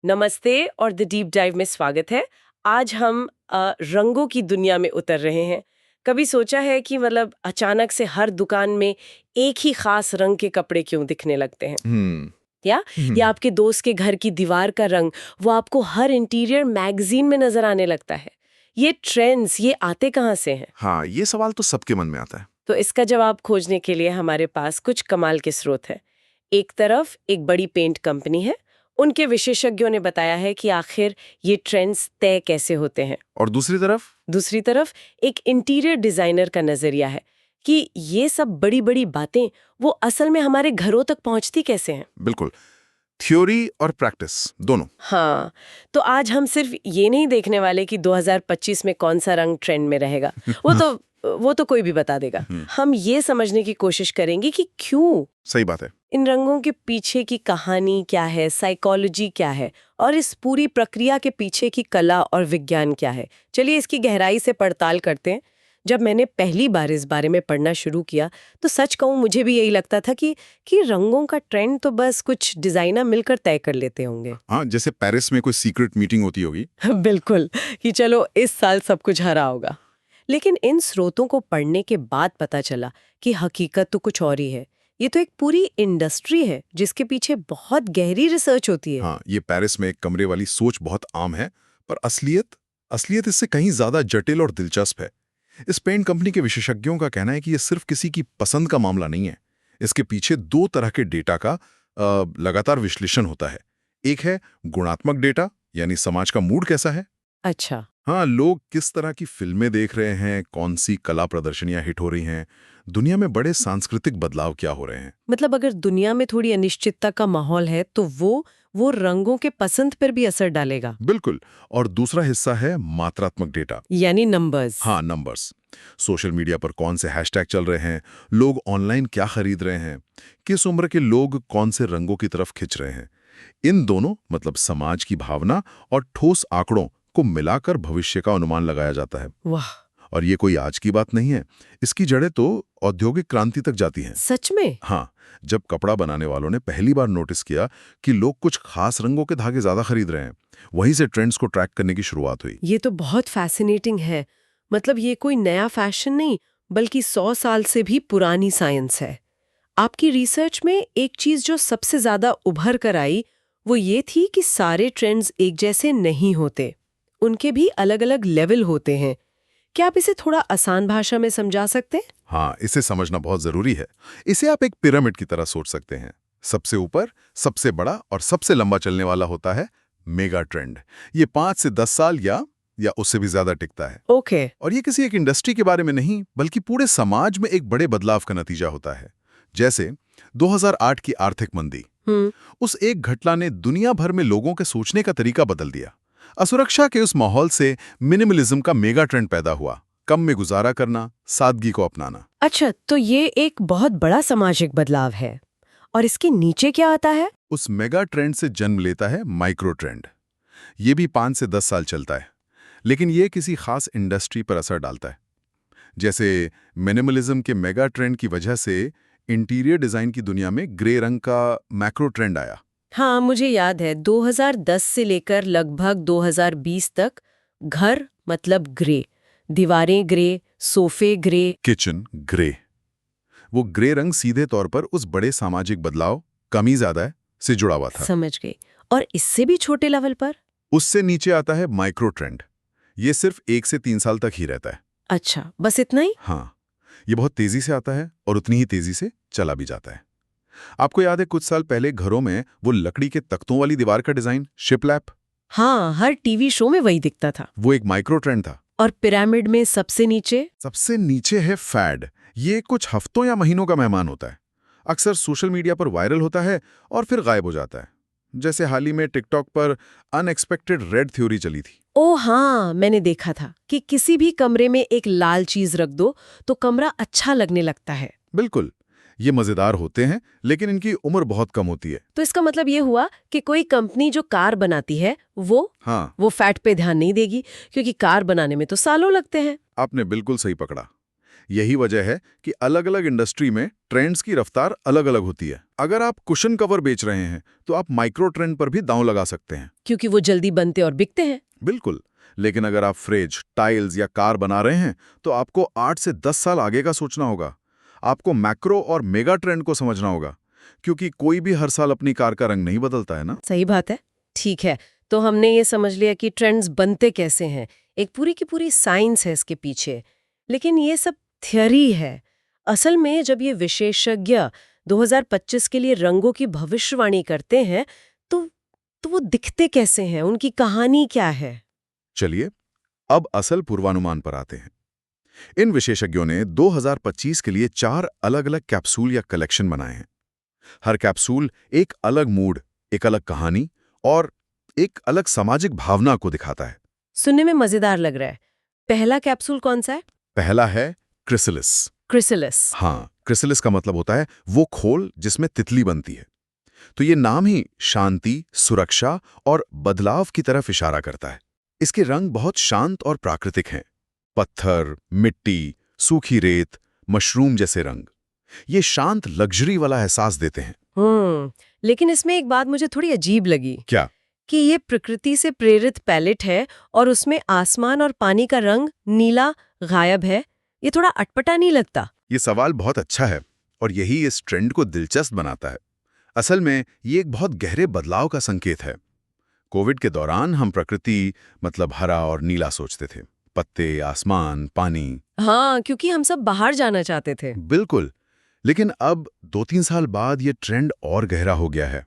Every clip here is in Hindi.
नमस्ते और द डीप डाइव में स्वागत है। आज हम रंगों की दुनिया में उतर रहे हैं। कभी सोचा है कि अचानक से हर दुकान में एक ही खास रंग के कपड़े क्यों दिखने लगते हैं? हम्म या हम्म, या आपके दोस्त के घर की दीवार का रंग वो आपको हर इंटीरियर मैगजीन में नजर आने लगता है। ये ट्रेंड्स ये आते कहाँ से हैं? हाँ, ये सवाल तो सबके मन में आता है। तो इसका जवाब खोजने के लिए हमारे पास कुछ कमाल के स्रोत हैं। एक तरफ एक बड़ी पेंट कंपनी है, उनके विशेषज्ञों ने बताया है कि आखिर ये ट्रेंड्स तय कैसे होते हैं। और दूसरी तरफ दूसरी तरफ एक इंटीरियर डिजाइनर का नजरिया है कि ये सब बड़ी बड़ी बातें वो असल में हमारे घरों तक पहुंचती कैसे हैं। बिल्कुल, थ्योरी और प्रैक्टिस दोनों। हाँ, तो आज हम सिर्फ ये नहीं देखने वाले कि 2025 में कौन सा रंग ट्रेंड में रहेगा। वो तो कोई भी बता देगा। हम ये समझने की कोशिश करेंगे कि क्यों सही बात है। इन रंगों के पीछे की कहानी क्या है, साइकोलॉजी क्या है और इस पूरी प्रक्रिया के पीछे की कला और विज्ञान क्या है। चलिए इसकी गहराई से पड़ताल करते हैं। जब मैंने पहली बार इस बारे में पढ़ना शुरू किया तो सच कहूँ मुझे भी यही लगता था कि रंगों का ट्रेंड तो बस कुछ डिजाइनर मिलकर तय कर लेते होंगे। हाँ, जैसे पेरिस में कोई सीक्रेट मीटिंग होती होगी। बिल्कुल, कि चलो इस साल सब कुछ हरा होगा। लेकिन इन स्रोतों को पढ़ने के बाद पता चला कि हकीकत तो कुछ और ही है। ये तो एक पूरी इंडस्ट्री है जिसके पीछे बहुत गहरी रिसर्च होती है। हाँ, ये पेरिस में एक कमरे वाली सोच बहुत आम है, पर असलियत असलियत इससे कहीं ज्यादा जटिल और दिलचस्प है। इस पेंट कंपनी के विशेषज्ञों का कहना है कि ये सिर्फ किसी की पसंद का मामला नहीं है। इसके पीछे दो तरह के डेटा का लगातार विश्लेषण होता है। एक है गुणात्मक डेटा, यानी समाज का मूड कैसा है। अच्छा। हाँ, लोग किस तरह की फिल्में देख रहे हैं, कौन सी कला प्रदर्शनियां हिट हो रही हैं, दुनिया में बड़े सांस्कृतिक बदलाव क्या हो रहे हैं। मतलब अगर दुनिया में थोड़ी अनिश्चितता का माहौल है तो वो रंगों के पसंद पर भी असर डालेगा। बिल्कुल। और दूसरा हिस्सा है मात्रात्मक डेटा। यानी नंबर्स। हाँ, नंबर्स। सोशल मीडिया पर कौन से हैशटैग चल रहे हैं, लोग ऑनलाइन क्या खरीद रहे हैं, किस उम्र के लोग कौन से रंगों की तरफ खिंच रहे हैं। इन दोनों मतलब समाज की भावना और ठोस आंकड़ों को मिलाकर भविष्य का अनुमान लगाया जाता है। वाह। और ये कोई आज की बात नहीं है, इसकी जड़ें तो औद्योगिक क्रांति तक जाती हैं। सच में? हाँ, जब कपड़ा बनाने वालों ने पहली बार नोटिस किया कि लोग कुछ खास रंगों के धागे ज्यादा खरीद रहे हैं, वहीं से ट्रेंड्स को ट्रैक करने की शुरुआत हुई। ये तो बहुत फैसिनेटिंग है। मतलब ये कोई नया फैशन नहीं बल्कि 100 साल से भी पुरानी साइंस है। आपकी रिसर्च में एक चीज जो सबसे ज्यादा उभर कर आई वो ये थी कि सारे ट्रेंड्स एक जैसे नहीं होते, उनके भी अलग अलग लेवल होते हैं। क्या आप इसे थोड़ा आसान भाषा में समझा सकते हैं? हाँ, इसे समझना बहुत जरूरी है। इसे आप एक पिरामिड की तरह सोच सकते हैं। सबसे ऊपर सबसे बड़ा और सबसे लंबा चलने वाला होता है मेगा ट्रेंड। ये 5 से 10 साल या उससे भी ज्यादा टिकता है। ओके। और ये किसी एक इंडस्ट्री के बारे में नहीं, बल्कि पूरे समाज में एक बड़े बदलाव का नतीजा होता है। जैसे 2008 की आर्थिक मंदी। उस एक घटना ने दुनिया भर में लोगों के सोचने का तरीका बदल दिया। असुरक्षा के उस माहौल से मिनिमलिज्म का मेगा ट्रेंड पैदा हुआ। कम में गुजारा करना, सादगी को अपनाना। अच्छा, तो ये एक बहुत बड़ा सामाजिक बदलाव है। और इसके नीचे क्या आता है? उस मेगा ट्रेंड से जन्म लेता है माइक्रो ट्रेंड। ये भी 5 से 10 साल चलता है, लेकिन ये किसी खास इंडस्ट्री पर असर डालता है। जैसे मिनिमलिज्म के मेगा ट्रेंड की वजह से इंटीरियर डिजाइन की दुनिया में ग्रे रंग का मैक्रो ट्रेंड आया। हाँ, मुझे याद है 2010 से लेकर लगभग 2020 तक घर मतलब ग्रे, दीवारें ग्रे, सोफे ग्रे। Kitchen grey. वो ग्रे रंग सीधे तौर पर उस बड़े सामाजिक बदलाव कमी ज्यादा है से जुड़ा हुआ था। समझ गई। और इससे भी छोटे लेवल पर? उससे नीचे आता है माइक्रो ट्रेंड। ये सिर्फ 1 से 3 साल तक ही रहता है। अच्छा, बस इतना ही? हाँ, ये बहुत तेजी से आता है और उतनी ही तेजी से चला भी जाता है। आपको याद है कुछ साल पहले घरों में वो लकड़ी के तख्तों वाली दीवार का डिजाइन, शिपलैप? हाँ, हर टीवी शो में वही दिखता था। वो एक माइक्रो ट्रेंड था। और पिरामिड में सबसे नीचे? सबसे नीचे है फैड। ये कुछ हफ्तों या महीनों का मेहमान होता है। अक्सर सोशल मीडिया पर वायरल होता है और फिर गायब हो जाता है। जैसे हाल ही में टिकटॉक पर अनएक्सपेक्टेड रेड थ्योरी चली थी। ओ हाँ, मैंने देखा था कि किसी भी कमरे में एक लाल चीज रख दो तो कमरा अच्छा लगने लगता है। बिल्कुल, ये मजेदार होते हैं, लेकिन इनकी उम्र बहुत कम होती है। तो इसका मतलब ये हुआ कि कोई कंपनी जो कार बनाती है वो फैट पे ध्यान नहीं देगी, क्योंकि कार बनाने में तो सालों लगते हैं। आपने बिल्कुल सही पकड़ा। यही वजह है कि अलग-अलग इंडस्ट्री में ट्रेंड्स की रफ्तार अलग-अलग होती है। अगर आप कुशन कवर बेच रहे हैं तो आप माइक्रो ट्रेंड पर भी दांव लगा सकते हैं। क्योंकि वो जल्दी बनते और बिकते हैं। बिल्कुल। लेकिन अगर आप फ्रिज, टाइल्स या कार बना रहे हैं तो आपको 8 से 10 साल आगे का सोचना होगा। आपको मैक्रो और मेगा ट्रेंड को समझना होगा, क्योंकि कोई भी हर साल अपनी कार का रंग नहीं बदलता है ना। सही बात है। ठीक है, तो हमने ये समझ लिया कि ट्रेंड्स बनते कैसे हैं, एक पूरी की पूरी साइंस है इसके पीछे। लेकिन ये सब थ्योरी है। असल में जब ये विशेषज्ञ 2025 के लिए रंगों की भविष्यवाणी करते हैं तो वो दिखते कैसे हैं, उनकी कहानी क्या है? चलिए, अब असल पूर्वानुमान पर आते हैं। इन विशेषज्ञों ने 2025 के लिए 4 अलग-अलग कैप्सूल या कलेक्शन बनाए हैं। हर कैप्सूल एक अलग मूड, एक अलग कहानी और एक अलग सामाजिक भावना को दिखाता है। सुनने में मजेदार लग रहा है। पहला कैप्सूल कौन सा है? पहला है क्रिसलिस। क्रिसलिस। हाँ, क्रिसलिस का मतलब होता है वो खोल जिसमें तितली बनती है। तो ये नाम ही शांति, सुरक्षा और बदलाव की तरफ इशारा करता है। इसके रंग बहुत शांत और प्राकृतिक हैं। पत्थर, मिट्टी, सूखी रेत, मशरूम जैसे रंग। ये शांत लग्जरी वाला एहसास देते हैं। लेकिन इसमें एक बात मुझे थोड़ी अजीब लगी। क्या? कि ये प्रकृति से प्रेरित पैलेट है और उसमें आसमान और पानी का रंग नीला गायब है। ये थोड़ा अटपटा नहीं लगता? ये सवाल बहुत अच्छा है और यही इस ट्रेंड को दिलचस्प बनाता है। असल में ये एक बहुत गहरे बदलाव का संकेत है। कोविड के दौरान हम प्रकृति मतलब हरा और नीला सोचते थे, पत्ते, आसमान, पानी। हाँ, क्योंकि हम सब बाहर जाना चाहते थे। बिल्कुल। लेकिन अब 2-3 साल बाद ये ट्रेंड और गहरा हो गया है।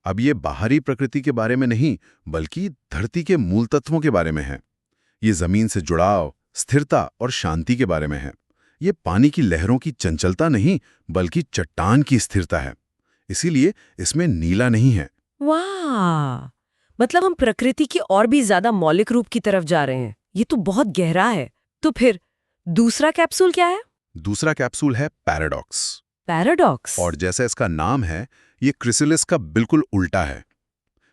अब ये बाहरी प्रकृति के बारे में नहीं, बल्कि धरती के मूल तत्वों के बारे में है। ये जमीन से जुड़ाव, स्थिरता और शांति के बारे में है। ये पानी की लहरों की चंचलता नहीं, बल्कि चट्टान की स्थिरता है। इसीलिए इसमें नीला नहीं है। वाह! मतलब हम प्रकृति की और भी ज्यादा मौलिक रूप की तरफ जा रहे हैं। ये तो बहुत गहरा है। तो फिर दूसरा कैप्सूल क्या है? दूसरा कैप्सूल है पैराडॉक्स। पैराडॉक्स। और जैसा इसका नाम है, ये क्रिसलिस का बिल्कुल उल्टा है।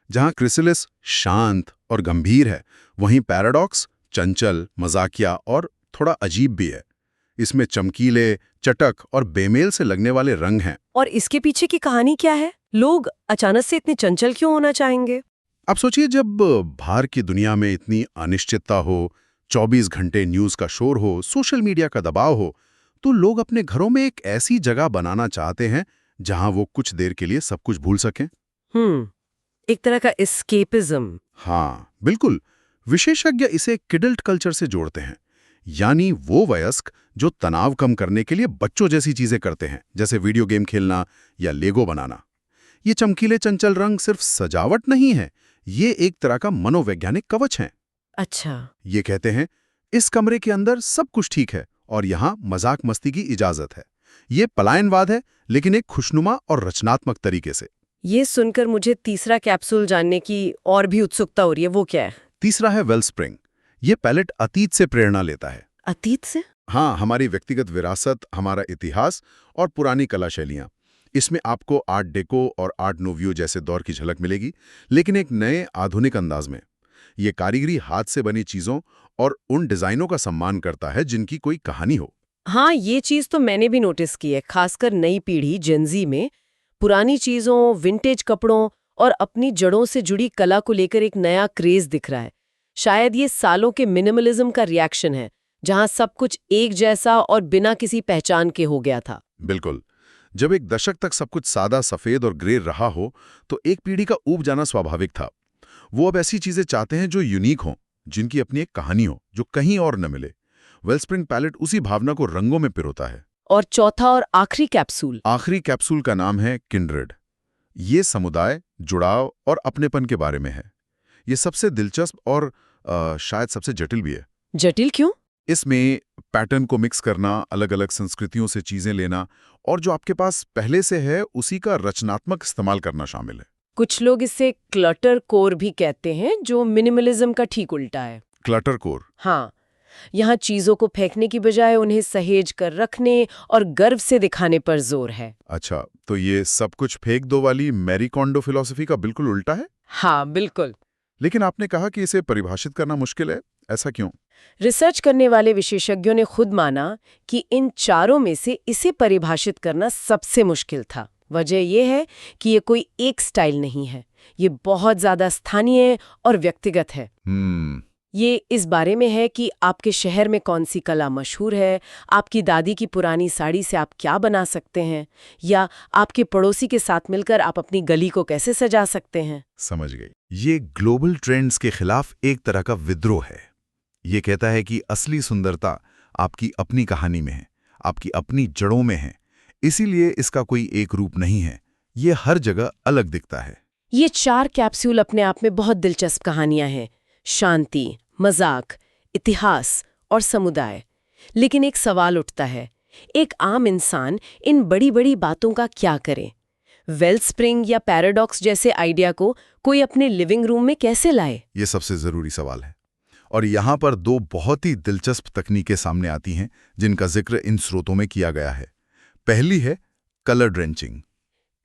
जहां क्रिसलिस शांत और गंभीर है, वहीं पैराडॉक्स चंचल, मजाकिया और थोड़ा अजीब भी है। इसमें चमकीले, चटक और बेमेल से लगने वाले रंग हैं। और इसके पीछे की कहानी क्या है? लोग अचानक से इतने चंचल क्यों होना चाहेंगे? आप सोचिए, जब बाहर की दुनिया में इतनी अनिश्चितता हो, 24 घंटे न्यूज का शोर हो, सोशल मीडिया का दबाव हो, तो लोग अपने घरों में एक ऐसी जगह बनाना चाहते हैं जहां वो कुछ देर के लिए सब कुछ भूल सकें। एक तरह का एस्केपिज्म। हाँ, बिल्कुल। विशेषज्ञ इसे किडल्ट कल्चर से जोड़ते हैं, यानी वो वयस्क जो तनाव कम करने के लिए बच्चों जैसी चीजें करते हैं, जैसे वीडियो गेम खेलना या लेगो बनाना। ये चमकीले चंचल रंग सिर्फ सजावट नहीं है, ये एक तरह का मनोवैज्ञानिक कवच है। अच्छा। ये कहते हैं, इस कमरे के अंदर सब कुछ ठीक है और यहाँ मजाक मस्ती की इजाजत है। ये पलायनवाद है, लेकिन एक खुशनुमा और रचनात्मक तरीके से। ये सुनकर मुझे तीसरा कैप्सूल जानने की और भी उत्सुकता हो रही है। वो क्या है? तीसरा है वेलस्प्रिंग। ये पैलेट अतीत से प्रेरणा लेता है। अतीत से? हाँ, हमारी व्यक्तिगत विरासत, हमारा इतिहास और पुरानी कला शैलियाँ। इसमें आपको आर्ट डेको और आर्ट नोव्यू जैसे दौर की झलक मिलेगी, लेकिन एक नए आधुनिक अंदाज में। ये कारीगरी हाथ से बनी चीज़ों और उन डिज़ाइनों का सम्मान करता है जिनकी कोई कहानी हो। हाँ, ये चीज़ तो मैंने भी नोटिस की है, खासकर नई पीढ़ी जेनजी में। पुरानी चीज़ों, विंटेज कपड़ों और अपनी जड़ों से जुड़ी कला को लेकर एक नया क्रेज दिख रहा है। शायद ये सालों के मिनिमलिज्म का रिएक्शन है, जहाँ सब कुछ एक जैसा और बिना किसी पहचान के हो गया था। बिल्कुल। जब एक दशक तक सब कुछ सादा, सफ़ेद और ग्रे रहा हो, तो एक पीढ़ी का ऊब जाना स्वाभाविक था। वो अब ऐसी चीज़ें चाहते हैं जो यूनिक हों, जिनकी अपनी एक कहानी हो, जो कहीं और न मिले। वेलस्प्रिंग पैलेट उसी भावना को रंगों में पिरोता है। और चौथा और आखिरी कैप्सूल? आखिरी कैप्सूल का नाम है किंड्रेड। ये समुदाय, जुड़ाव और अपनेपन के बारे में है। ये सबसे दिलचस्प और शायद सबसे जटिल भी है। जटिल क्यों? इसमें पैटर्न को मिक्स करना, अलग-अलग संस्कृतियों से चीजें लेना और जो आपके पास पहले से है उसी का रचनात्मक इस्तेमाल करना शामिल है। कुछ लोग इसे क्लटर कोर भी कहते हैं, जो मिनिमलिज्म का ठीक उल्टा है। Clutter core? हाँ, यहाँ चीजों को फेंकने की बजाय उन्हें सहेज कर रखने और गर्व से दिखाने पर जोर है। अच्छा, तो ये सब कुछ फेंक दो वाली मैरी कॉन्डो फिलॉसफी का बिल्कुल उल्टा है? हाँ, बिल्कुल। लेकिन आपने कहा कि इसे परिभाषित करना मुश्किल है, ऐसा क्यों? रिसर्च करने वाले विशेषज्ञों ने खुद माना कि इन चारों में से इसे परिभाषित करना सबसे मुश्किल था। वजह यह है कि ये कोई एक स्टाइल नहीं है, ये बहुत ज्यादा स्थानीय और व्यक्तिगत है। ये इस बारे में है कि आपके शहर में कौन सी कला मशहूर है, आपकी दादी की पुरानी साड़ी से आप क्या बना सकते हैं, या आपके पड़ोसी के साथ मिलकर आप अपनी गली को कैसे सजा सकते हैं। समझ गई। ये ग्लोबल ट्रेंड्स के खिलाफ एक तरह का विद्रोह है। ये कहता है कि असली सुंदरता आपकी अपनी कहानी में है, आपकी अपनी जड़ों में है, इसीलिए इसका कोई एक रूप नहीं है, ये हर जगह अलग दिखता है। ये 4 कैप्सूल अपने आप में बहुत दिलचस्प कहानियां हैं, शांति, मजाक, इतिहास और समुदाय। लेकिन एक सवाल उठता है, एक आम इंसान इन बड़ी बड़ी बातों का क्या करे? वेलस्प्रिंग या पैराडॉक्स जैसे आइडिया को कोई अपने लिविंग रूम में कैसे लाए? ये सबसे जरूरी सवाल है। और यहाँ पर 2 बहुत ही दिलचस्प तकनीकें सामने आती हैं जिनका जिक्र इन स्रोतों में किया गया है। पहली है कलर ड्रेंचिंग।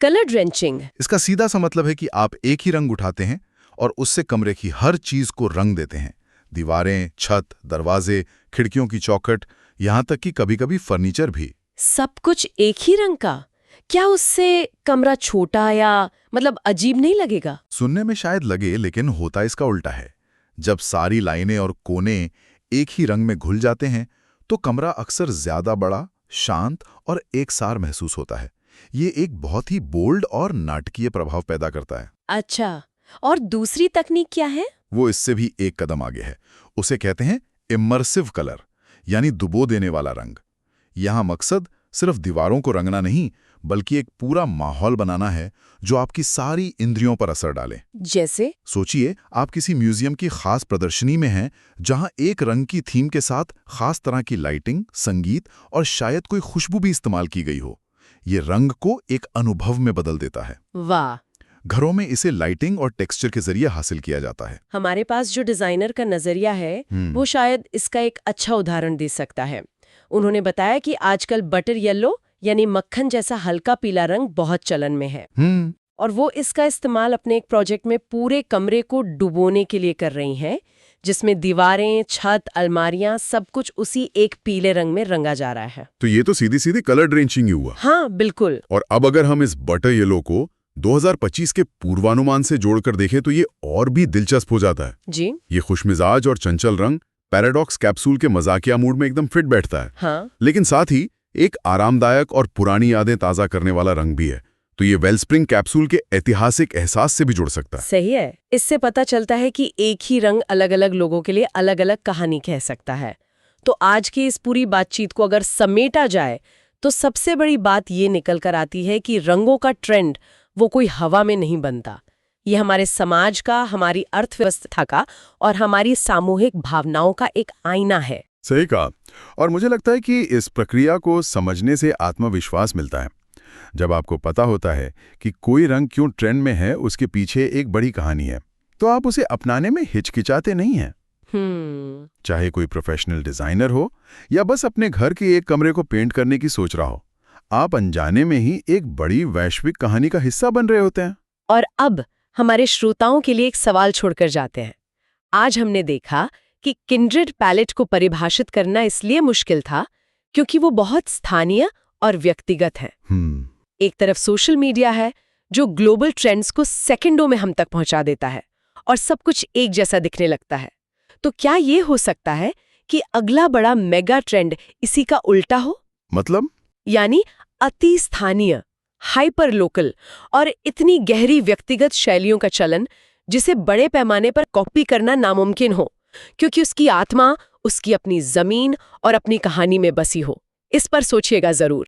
कलर ड्रेंचिंग, इसका सीधा सा मतलब है कि आप एक ही रंग उठाते हैं और उससे कमरे की हर चीज को रंग देते हैं। दीवारें, छत, दरवाजे, खिड़कियों की चौखट, यहाँ तक कि कभी-कभी फर्नीचर भी। सब कुछ एक ही रंग का? क्या उससे कमरा छोटा या मतलब अजीब नहीं लगेगा? सुनने में शायद लगे, लेकिन होता इसका उल्टा है। जब सारी लाइनें और कोने एक ही रंग में घुल जाते हैं तो कमरा अक्सर ज्यादा बड़ा, शांत और एकसार महसूस होता है। ये एक बहुत ही बोल्ड और नाटकीय प्रभाव पैदा करता है। अच्छा, और दूसरी तकनीक क्या है? वो इससे भी एक कदम आगे है। उसे कहते हैं इमर्सिव कलर, यानी डुबो देने वाला रंग। यहाँ मकसद सिर्फ दीवारों को रंगना नहीं, बल्कि एक पूरा माहौल बनाना है जो आपकी सारी इंद्रियों पर असर डाले। जैसे? सोचिए, आप किसी म्यूजियम की खास प्रदर्शनी में हैं, जहां एक रंग की थीम के साथ खास तरह की लाइटिंग, संगीत और शायद कोई खुशबू भी इस्तेमाल की गई हो। ये रंग को एक अनुभव में बदल देता है। वाह! घरों में इसे लाइटिंग और टेक्सचर के जरिए हासिल किया जाता है। हमारे पास जो डिजाइनर का नजरिया है वो शायद इसका एक अच्छा उदाहरण दे सकता है। उन्होंने बताया कि आजकल बटर येलो यानी मक्खन जैसा हल्का पीला रंग बहुत चलन में है, और वो इसका इस्तेमाल अपने एक प्रोजेक्ट में पूरे कमरे को डुबोने के लिए कर रही हैं, जिसमें दीवारें, छत, अलमारियां सब कुछ उसी एक पीले रंग में रंगा जा रहा है। तो ये तो सीधी सीधी कलर ड्रेंचिंग ही हुआ। हाँ, बिल्कुल। और अब अगर हम इस बटर येलो को 2025 के पूर्वानुमान से जोड़कर देखें तो ये और भी दिलचस्प हो जाता है। जी। ये खुशमिजाज और चंचल रंग पैराडॉक्स कैप्सूल के मजाकिया मूड में एकदम फिट बैठता है। हाँ। लेकिन साथ ही एक आरामदायक और पुरानी यादें ताज़ा करने वाला रंग भी है। तो ये वेलस्प्रिंग कैप्सूल के ऐतिहासिक एहसास से भी जुड़ सकता है। सही है। इससे पता चलता है कि एक ही रंग अलग अलग लोगों के लिए अलग अलग कहानी कह सकता है। तो आज की इस पूरी बातचीत को अगर समेटा जाए तो सबसे बड़ी बात ये निकल कर आती है कि रंगों का ट्रेंड वो कोई हवा में नहीं बनता। ये हमारे समाज का, हमारी अर्थव्यवस्था का और हमारी सामूहिक भावनाओं का एक आईना है। सही कहा। और मुझे लगता है कि इस प्रक्रिया को समझने से आत्मविश्वास मिलता है। जब आपको पता होता है कि कोई रंग क्यों ट्रेंड में है, उसके पीछे एक बड़ी कहानी है, तो आप उसे अपनाने में हिचकिचाते नहीं हैं। चाहे कोई प्रोफेशनल डिजाइनर हो या बस अपने घर के एक कमरे को पेंट करने की सोच रहा हो, आप अनजाने में ही एक बड़ी वैश्विक कहानी का हिस्सा बन रहे होते हैं। और अब हमारे श्रोताओं के लिए एक सवाल छोड़कर जाते हैं। आज हमने देखा कि किंड्रेड पैलेट को परिभाषित करना इसलिए मुश्किल था क्योंकि वो बहुत स्थानीय और व्यक्तिगत है। एक तरफ सोशल मीडिया है जो ग्लोबल ट्रेंड्स को सेकंडों में हम तक पहुंचा देता है और सब कुछ एक जैसा दिखने लगता है। तो क्या ये हो सकता है कि अगला बड़ा मेगा ट्रेंड इसी का उल्टा हो? मतलब? यानी अति स्थानीय, हाइपर लोकल और इतनी गहरी व्यक्तिगत शैलियों का चलन जिसे बड़े पैमाने पर कॉपी करना नामुमकिन हो, क्योंकि उसकी आत्मा उसकी अपनी जमीन और अपनी कहानी में बसी हो। इस पर सोचिएगा जरूर।